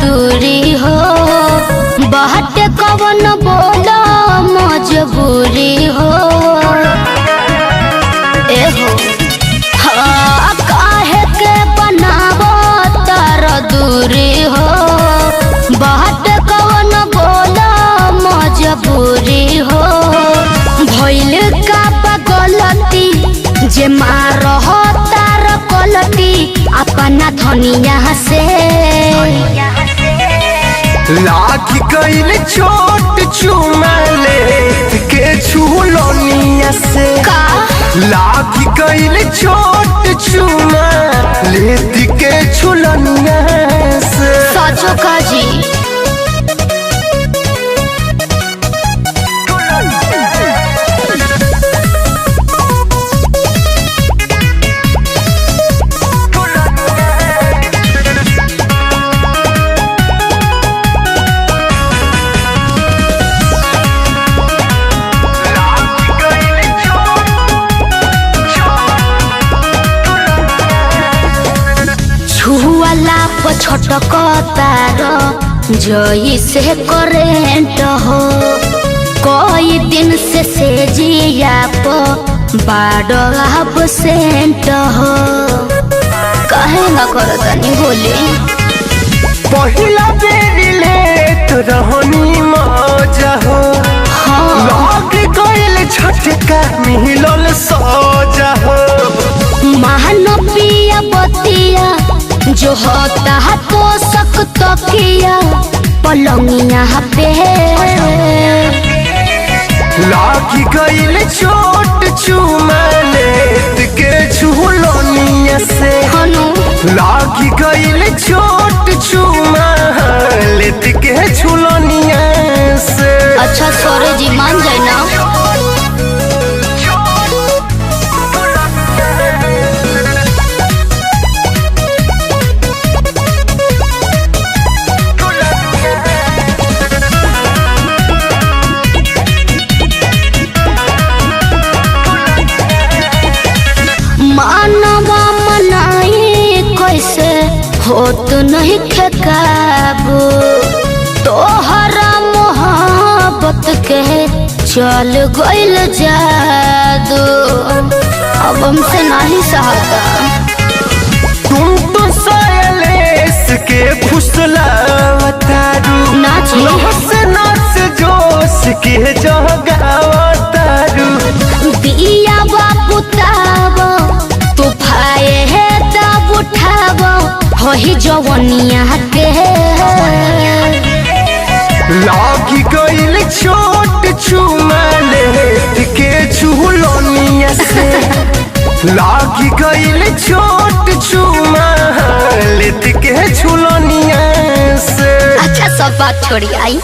दूरी हो बाटे कवन बोला मजबूरी हो एहो हाँ काहे के बनावो तार दूरी हो बाटे कवन बोला मजबूरी हो भइल का गलती जे मारह तार कलटी अपना धनिया से लाख कइल छोट चुमाले के छुलोनिया से का लाख कइल छोट चुमाले के छुलोनिया से सचो का जी छुआला छटक तार जई से करेंट हो कई दिन से जिया बाड़ सेंट हो कहे न कर तनी बोली पहिला बेरी लेट रहनी मजा हो हाँ लाग गइल झटका मिलल सजा हो महानपिया बतिया जो होता है तो सख्त किया पलंगिया पे लागी गइल छोट चुमाले के झुलोनिया से हनु लागी गइल छोट चुमाले के झुलोनिया से अच्छा सॉरी जी मान जाए ना मानवा मनाई कैसे होत नहीं खेकाबू तोहरा मोहब्बत के चल गइल जादू अब हमसे नहीं सहता तुम तो सायलेस के फुसलावतारू नाची नहस नस जोश के जगावतारू दिया बापू ताब तू भाए है तब उठाब होही जवनिया के लागी गइल छोट चुमाले के झुलोनिया से लागी गइल छोट चुमाले के झुलोनिया से अच्छा सब बात छोड़ी आई